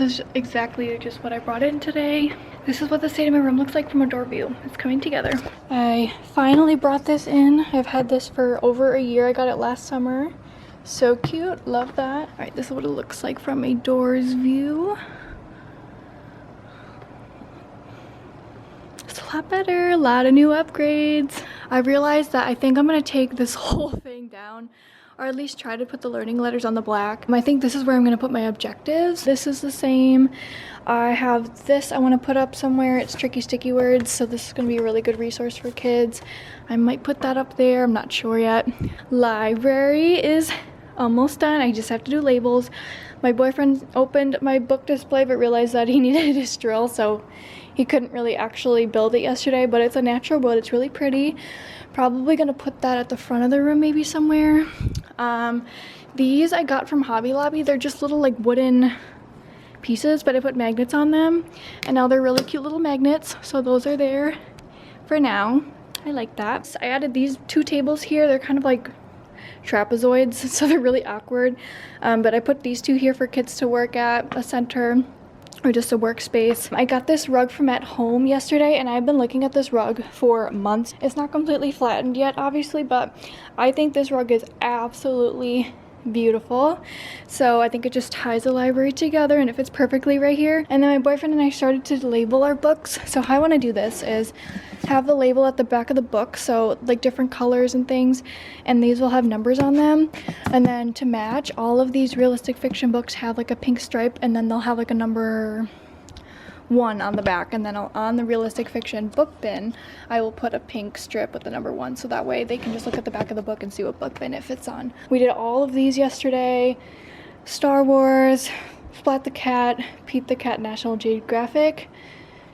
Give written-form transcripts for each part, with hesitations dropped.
this is exactly just what I brought in today. This is what the state of my room looks like from a door view. It's coming together. I finally brought this in. I've had this for over a year. I got it last summer. So cute, love that. All right, this is what it looks like from a door's view. It's a lot better, a lot of new upgrades. I realized that I think I'm gonna take this whole thing down, or at least try to put the learning letters on the black. I think this is where I'm gonna put my objectives. This is the same. I have this I wanna put up somewhere. It's tricky sticky words, so this is gonna be a really good resource for kids. I might put that up there, I'm not sure yet. Library is almost done. I just have to do labels. My boyfriend opened my book display but realized that he needed his drill, so he couldn't really actually build it yesterday, but it's a natural wood. It's really pretty. Probably gonna put that at the front of the room maybe somewhere. These I got from Hobby Lobby. They're just little like wooden pieces, but I put magnets on them, and now they're really cute little magnets, so those are there for now. I like that. So I added these two tables here. They're kind of like trapezoids, so they're really awkward, but I put these two here for kids to work at, a center or just a workspace. I got this rug from at home yesterday, and I've been looking at this rug for months. It's not completely flattened yet, obviously, but I think this rug is absolutely beautiful. So I think it just ties the library together, and it fits perfectly right here. And then my boyfriend and I started to label our books. So how I want to do this is have the label at the back of the book, so like different colors and things, and these will have numbers on them. And then to match, all of these realistic fiction books have like a pink stripe, and then they'll have like a number 1 on the back, and then on the realistic fiction book bin I will put a pink strip with the number 1, so that way they can just look at the back of the book and see what book bin it fits on. We did all of these yesterday. Star Wars, Splat the Cat, Pete the Cat, National Geographic,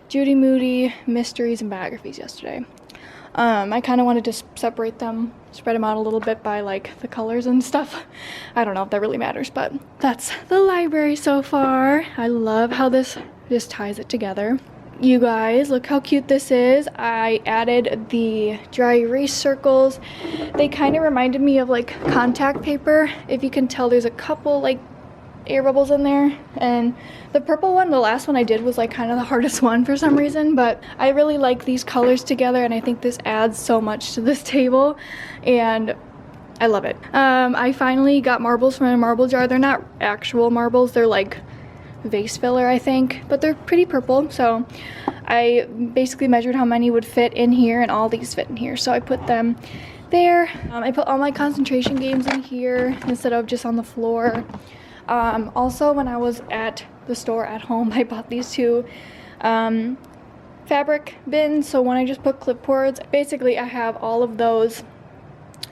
Judy Moody, mysteries, and biographies yesterday. I kind of wanted to separate them, spread them out a little bit by like the colors and stuff. I don't know if that really matters, but that's the library so far. I love how this just ties it together. You guys, look how cute this is. I added the dry erase circles. They kind of reminded me of like contact paper. If you can tell, there's a couple like air bubbles in there, and the purple one, the last one I did, was like kind of the hardest one for some reason, but I really like these colors together, and I think this adds so much to this table, and I love it. I finally got marbles from a marble jar. They're not actual marbles, they're like vase filler, I think, but they're pretty purple. So I basically measured how many would fit in here, and all these fit in here, so I put them there. I put all my concentration games in here instead of just on the floor. Also, when I was at the store at home, I bought these two fabric bins, so when I just put clipboards, basically I have all of those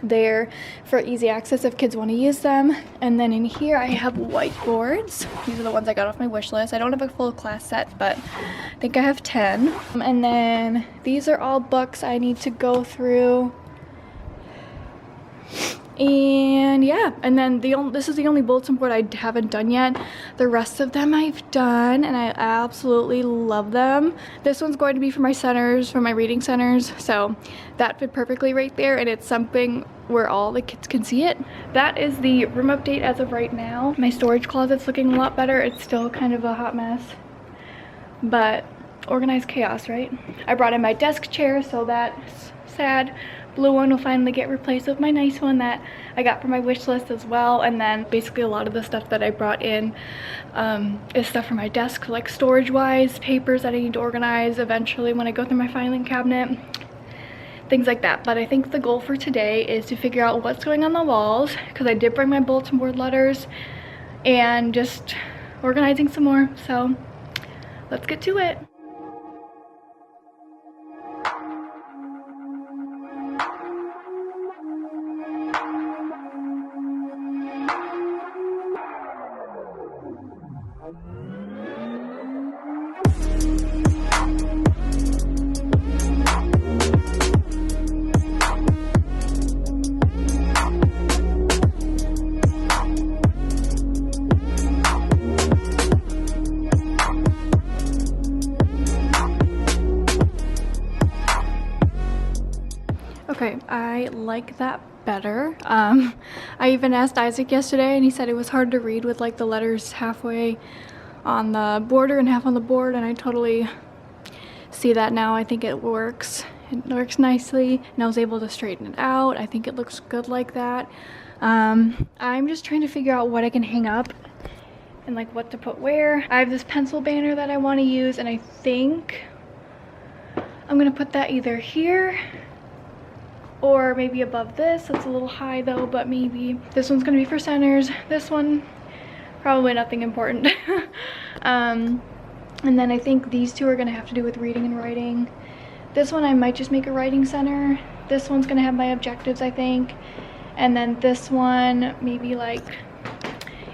there for easy access if kids want to use them. And then in here I have whiteboards. These are the ones I got off my wish list. I don't have a full class set, but I think I have 10. And then these are all books I need to go through. And yeah, and then this is the only bulletin board I haven't done yet. The rest of them I've done, and I absolutely love them. This one's going to be for my centers, for my reading centers, so that fit perfectly right there, and it's something where all the kids can see it. That is the room update as of right now. My storage closet's looking a lot better. It's still kind of a hot mess, but organized chaos, right? I brought in my desk chair, so that's sad. Blue one will finally get replaced with my nice one that I got from my wish list as well. And then basically a lot of the stuff that I brought in is stuff for my desk, like storage wise, papers that I need to organize eventually when I go through my filing cabinet, things like that. But I think the goal for today is to figure out what's going on the walls, because I did bring my bulletin board letters, and just organizing some more. So let's get to it. Okay, I like that better. I even asked Isaac yesterday, and he said it was hard to read with like the letters halfway on the border and half on the board, and I totally see that now. I think it works. It works nicely, and I was able to straighten it out. I think it looks good like that. I'm just trying to figure out what I can hang up and like what to put where. I have this pencil banner that I want to use, and I think I'm gonna put that either here or maybe above this. That's a little high though, but maybe this one's gonna be for centers. This one, probably nothing important. And then I think these two are gonna have to do with reading and writing. This one I might just make a writing center. This one's gonna have my objectives, I think. And then this one, maybe like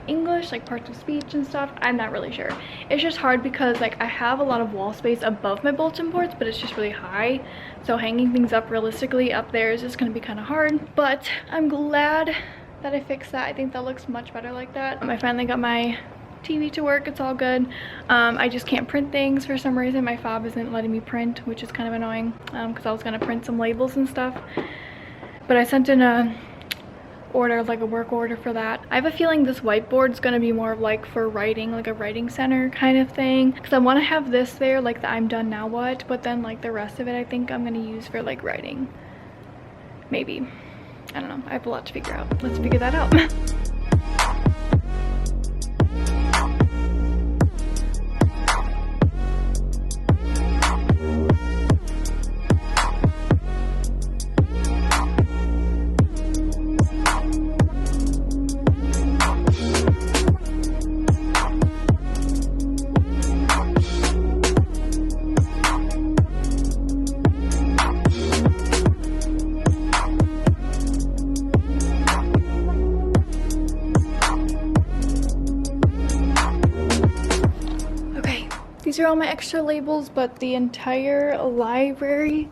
English, like parts of speech and stuff. I'm not really sure. It's just hard because like I have a lot of wall space above my bulletin boards, but it's just really high. So hanging things up realistically up there is just gonna be kind of hard. But I'm glad that I fixed that. I think that looks much better like that. I finally got my TV to work. It's all good. I just can't print things for some reason. My fob isn't letting me print, which is kind of annoying because I was gonna print some labels and stuff. But I sent in a order, like a work order for that. I have a feeling this whiteboard is going to be more of like for writing, like a writing center kind of thing, because I want to have this there, like the I'm done now what, but then like the rest of it I think I'm going to use for like writing. Maybe. I don't know. I have a lot to figure out. Let's figure that out. These are all my extra labels, but the entire library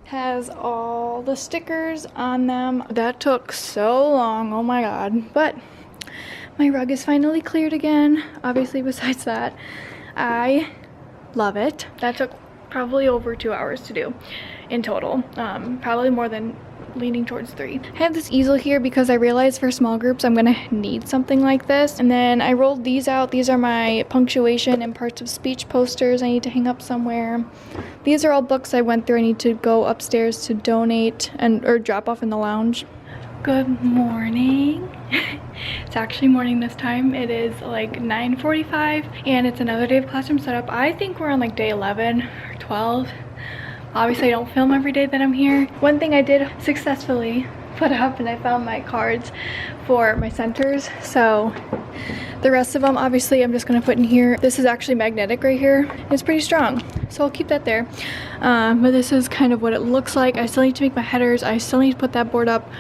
has all the stickers on them. That took so long, oh my god. But my rug is finally cleared again. Obviously, besides that, I love it. That took probably over 2 hours to do in total. Probably more than leaning towards 3. I have this easel here because I realized for small groups I'm gonna need something like this. And then I rolled these out. These are my punctuation and parts of speech posters I need to hang up somewhere. These are all books I went through. I need to go upstairs to donate or drop off in the lounge. Good morning. It's actually morning this time. It is like 9:45 and it's another day of classroom setup. I think we're on like day 11 or 12. Obviously I don't film every day that I'm here. One thing I did successfully put up, and I found my cards for my centers. So the rest of them obviously I'm just gonna put in here. This is actually magnetic right here. It's pretty strong, so I'll keep that there. But this is kind of what it looks like. I still need to make my headers. I still need to put that board up.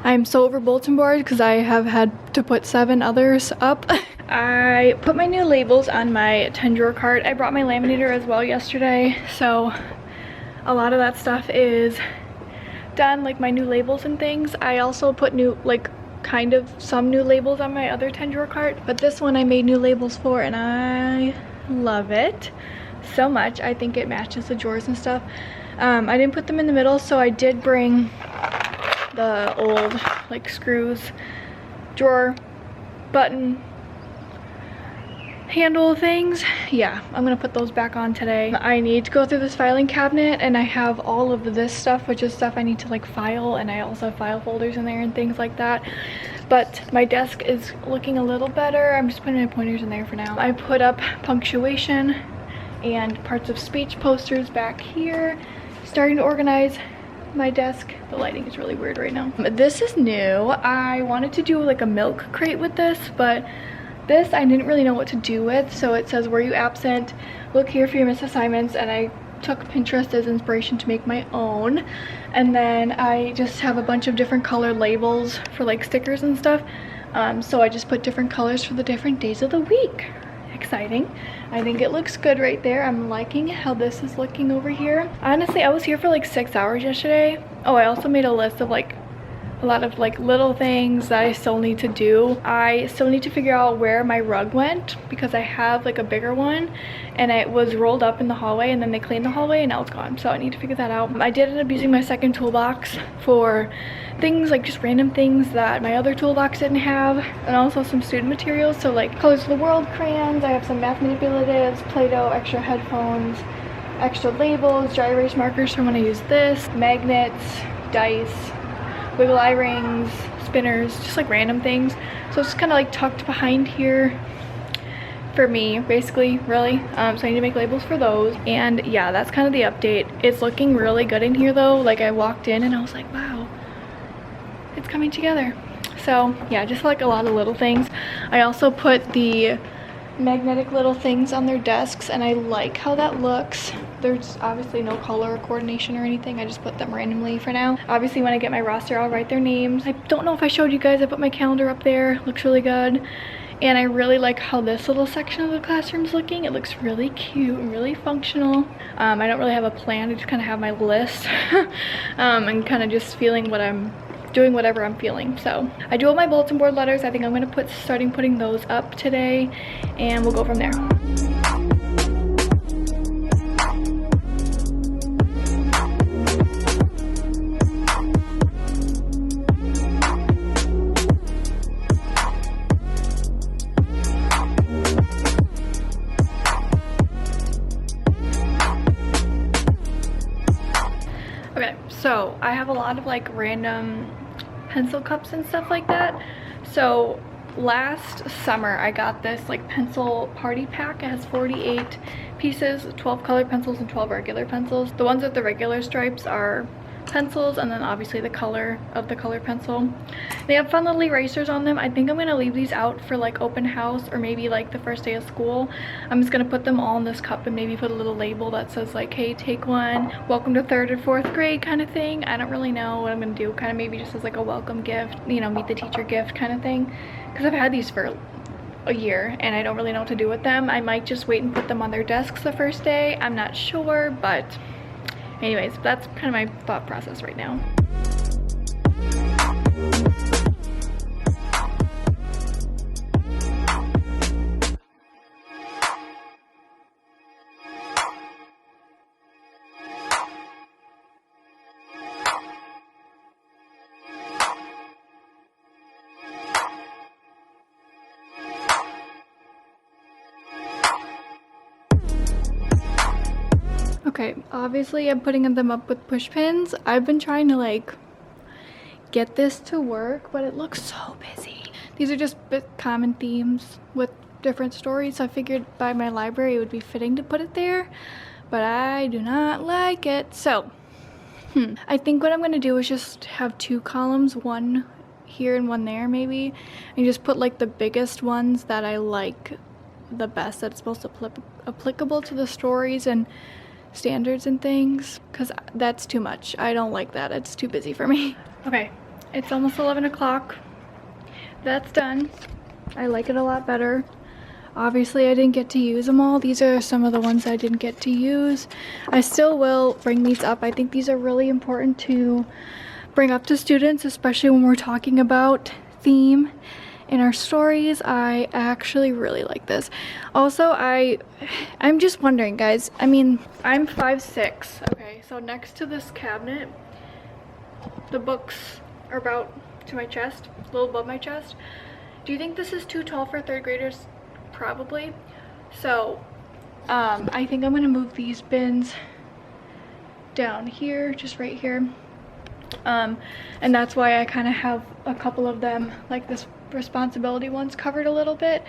I'm so over bulletin board because I have had to put 7 others up. I put my new labels on my 10-drawer cart. I brought my laminator as well yesterday, so a lot of that stuff is done, like my new labels and things. I also put new, like kind of some new labels on my other 10-drawer cart, but this one I made new labels for and I love it so much. I think it matches the drawers and stuff. I didn't put them in the middle, so I did bring the old like screws, drawer, button, handle things. Yeah, I'm gonna put those back on today. I need to go through this filing cabinet, and I have all of this stuff, which is stuff I need to like file, and I also have file folders in there and things like that. But my desk is looking a little better. I'm just putting my pointers in there for now. I put up punctuation and parts of speech posters back here, starting to organize my desk. The lighting is really weird right now. This is new. I wanted to do like a milk crate with this, but this I didn't really know what to do with. So it says, were you absent? Look here for your missed assignments. And I took Pinterest as inspiration to make my own. And then I just have a bunch of different colored labels for like stickers and stuff. So I just put different colors for the different days of the week. Exciting. I think it looks good right there. I'm liking how this is looking over here. Honestly, I was here for like 6 hours yesterday. Oh, I also made a list of like a lot of like little things that I still need to do. I still need to figure out where my rug went because I have like a bigger one and it was rolled up in the hallway and then they cleaned the hallway and now it's gone. So I need to figure that out. I did end up using my second toolbox for things like just random things that my other toolbox didn't have, and also some student materials. So like Colors of the World crayons, I have some math manipulatives, Play-Doh, extra headphones, extra labels, dry erase markers for when I use this, magnets, dice, wiggle eye rings, spinners, just like random things. So it's just kind of like tucked behind here for me, basically, really. So I need to make labels for those. And yeah, that's kind of the update. It's looking really good in here though. Like I walked in and I was like, wow, it's coming together. So yeah, just like a lot of little things. I also put the magnetic little things on their desks and I like how that looks. There's obviously no color coordination or anything. I just put them randomly for now. Obviously when I get my roster, I'll write their names. I don't know if I showed you guys, I put my calendar up there. Looks really good. And I really like how this little section of the classroom's looking. It looks really cute and really functional. I don't really have a plan. I just kind of have my list and kind of just feeling what I'm doing, whatever I'm feeling. So I do have my bulletin board letters. I think I'm going to starting putting those up today and we'll go from there. Okay, so I have a lot of like random pencil cups and stuff like that. So last summer I got this like pencil party pack. It has 48 pieces, 12 colored pencils and 12 regular pencils. The ones with the regular stripes are pencils and then obviously the color of the colored pencil. They have fun little erasers on them. I think I'm gonna leave these out for like open house or maybe like the first day of school. I'm just gonna put them all in this cup and maybe put a little label that says like, hey, take one, welcome to 3rd or 4th grade kind of thing. I don't really know what I'm gonna do, kind of maybe just as like a welcome gift, you know, meet the teacher gift kind of thing, because I've had these for a year and I don't really know what to do with them. I might just wait and put them on their desks the first day. I'm not sure, but anyways, that's kind of my thought process right now. Okay, obviously I'm putting them up with push pins. I've been trying to like get this to work, but it looks so busy. These are just common themes with different stories, so I figured by my library it would be fitting to put it there, but I do not like it. So I think what I'm gonna do is just have 2 columns, one here and one there maybe, and just put like the biggest ones that I like the best, that's supposed to applicable to the stories and standards and things, because that's too much. I don't like that. It's too busy for me. Okay, it's almost 11 o'clock. That's done. I like it a lot better. Obviously I didn't get to use them all. These are some of the ones I didn't get to use. I still will bring these up. I think these are really important to bring up to students, especially when we're talking about theme in our stories. I actually really like this. Also, I'm just wondering, guys, I mean, I'm 5'6", okay, so next to this cabinet, the books are about to my chest, a little above my chest. Do you think this is too tall for 3rd graders? Probably. So, I think I'm gonna move these bins down here, just right here. And that's why I kind of have a couple of them, like this responsibility ones, covered a little bit,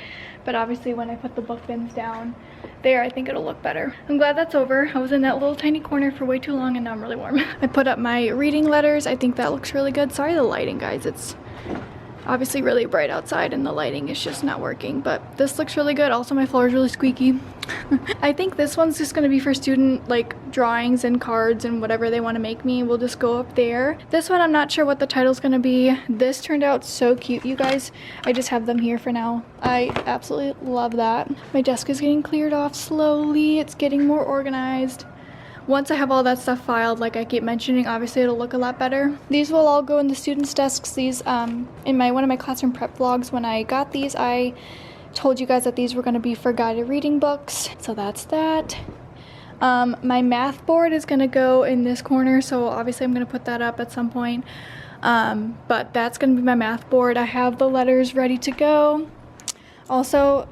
but obviously when I put the book bins down there, I think it'll look better. I'm glad that's over. I was in that little tiny corner for way too long and now I'm really warm. I put up my reading letters. I think that looks really good. Sorry the lighting, guys. It's obviously really bright outside and the lighting is just not working, but this looks really good. Also, my floor is really squeaky. I think this one's just going to be for student like drawings and cards and whatever they want to make me. We'll just go up there. This one, I'm not sure what the title's going to be. This turned out so cute, you guys. I just have them here for now. I absolutely love that. My desk is getting cleared off slowly. It's getting more organized. once I have all that stuff filed, like I keep mentioning, obviously it'll look a lot better. These will all go in the students' desks. These, in one of my classroom prep vlogs, when I got these, I told you guys that these were going to be for guided reading books. So that's that. My math board is going to go in this corner, so obviously I'm going to put that up at some point. But that's going to be my math board. I have the letters ready to go. Also,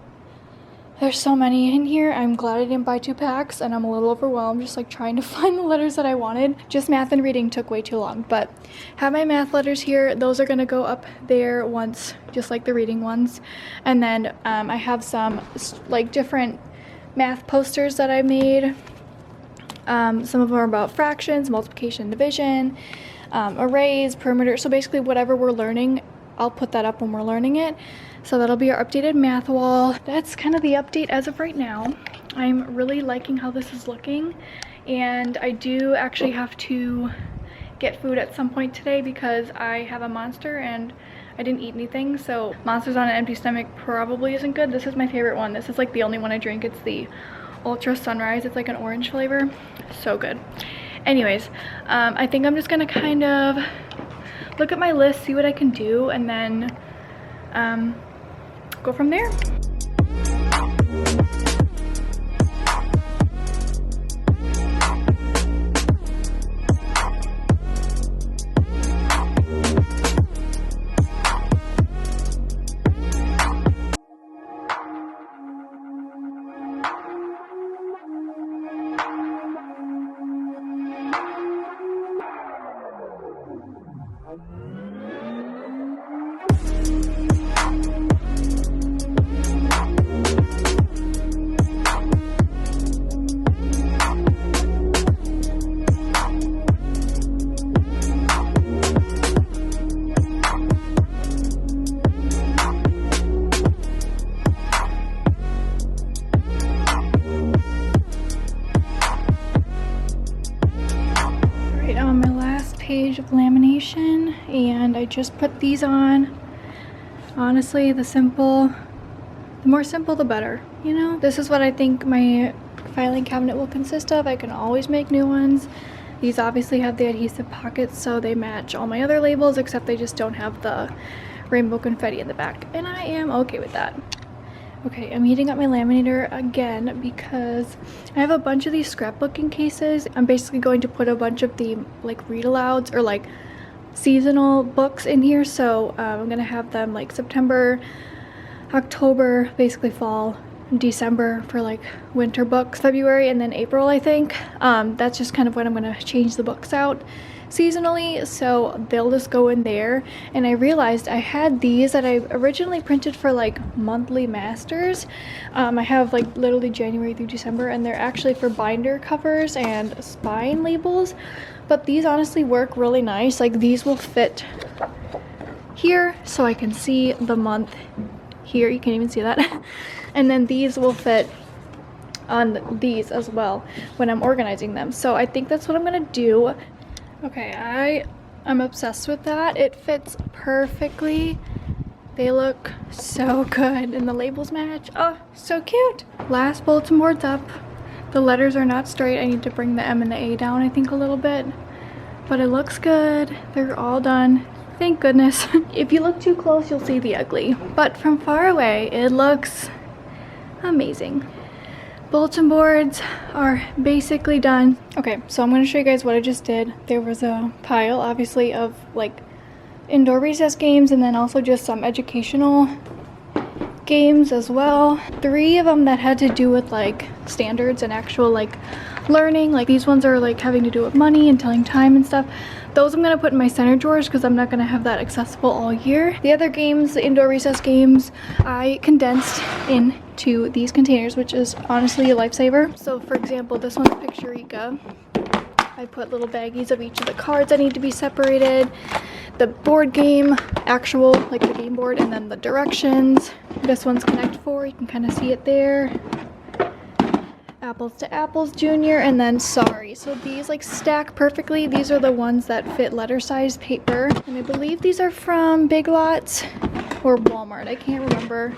there's so many in here. I'm glad I didn't buy 2 packs, and I'm a little overwhelmed just like trying to find the letters that I wanted. Just math and reading took way too long, but have my math letters here. Those are gonna go up there once, just like the reading ones. And then I have some like different math posters that I made. Some of them are about fractions, multiplication, division, arrays, perimeter. So basically whatever we're learning, I'll put that up when we're learning it. So that'll be our updated math wall. That's kind of the update as of right now. I'm really liking how this is looking, and I do actually have to get food at some point today because I have a Monster and I didn't eat anything, so Monsters on an empty stomach probably isn't good. This is my favorite one. This is like the only one I drink. It's the Ultra Sunrise. It's like an orange flavor. So good. Anyways, I think I'm just gonna kind of look at my list, see what I can do, and then go from there. Page of lamination, and I just put these on. Honestly, the more simple the better, you know? This is what I think my filing cabinet will consist of. I can always make new ones. These obviously have the adhesive pockets, so they match all my other labels, except they just don't have the rainbow confetti in the back, and I am okay with that. Okay, I'm heating up my laminator again because I have a bunch of these scrapbooking cases. I'm basically going to put a bunch of the like read alouds or like seasonal books in here. So I'm gonna have them like September, October, basically fall, December for like winter books, February, and then April, I think. That's just kind of when I'm gonna change the books out seasonally, so they'll just go in there. And I realized I had these that I originally printed for like monthly masters. I have like literally January through December, and they're actually for binder covers and spine labels, but these honestly work really nice. Like these will fit here so I can see the month here, you can't even see that. And then these will fit on these as well when I'm organizing them, so I think that's what I'm gonna do. Okay, I'm obsessed with that. It fits perfectly. They look so good, and the labels match. Oh, so cute. Last bulletin board's up. The letters are not straight. I need to bring the M and the A down, I think, a little bit, but it looks good. They're all done, thank goodness. If you look too close, you'll see the ugly, but from far away, it looks amazing. Bulletin boards are basically done. Okay, so I'm going to show you guys what I just did. There was a pile, obviously, of like indoor recess games, and then also just some educational games as well. 3 of them that had to do with like standards and actual like learning. Like these ones are like having to do with money and telling time and stuff. Those I'm going to put in my center drawers because I'm not going to have that accessible all year. The other games, the indoor recess games, I condensed into these containers, which is honestly a lifesaver. So for example, this one's Picture-Rica. I put little baggies of each of the cards that need to be separated. The board game, actual, like the game board, and then the directions. This one's Connect 4, you can kind of see it there. Apples to Apples Junior, and then Sorry. So these like stack perfectly. These are the ones that fit letter size paper, and I believe these are from Big Lots or Walmart, I can't remember,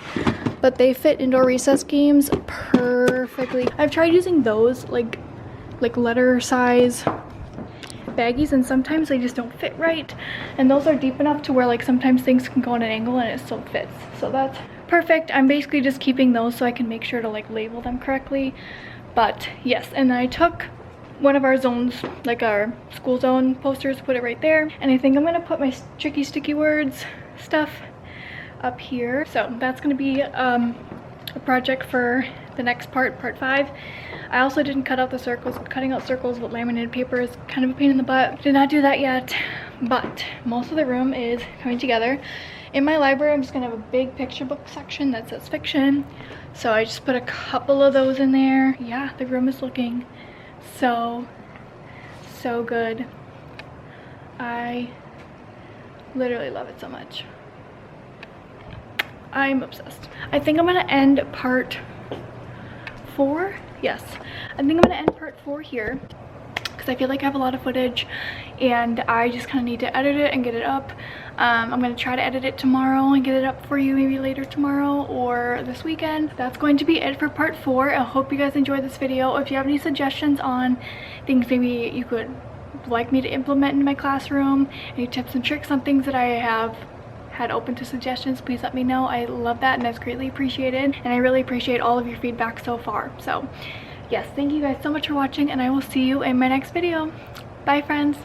but they fit indoor recess games perfectly. I've tried using those like like letter size baggies, and sometimes they just don't fit right, and those are deep enough to where like sometimes things can go on an angle and it still fits, so that's perfect. I'm basically just keeping those so I can make sure to like label them correctly. But yes, and I took one of our zones, like our school zone posters, put it right there, and I think I'm gonna put my tricky sticky words stuff up here. So that's gonna be a project for the next part 5. I also didn't cut out the circles. Cutting out circles with laminated paper is kind of a pain in the butt. Did not do that yet, but most of the room is coming together. In my library, I'm just gonna have a big picture book section that says fiction, so I just put a couple of those in there. Yeah, the room is looking so good. I literally love it so much. I'm obsessed. I think I'm gonna end part 4. Yes, I think I'm gonna end part 4 here because I feel like I have a lot of footage and I just kind of need to edit it and get it up. I'm gonna try to edit it tomorrow and get it up for you maybe later tomorrow or this weekend. That's going to be it for part 4. I hope you guys enjoyed this video. If you have any suggestions on things maybe you could like me to implement in my classroom, any tips and tricks on things that I have had open to suggestions, please let me know. I love that and that's greatly appreciated, and I really appreciate all of your feedback so far. So yes, thank you guys so much for watching, and I will see you in my next video. Bye friends.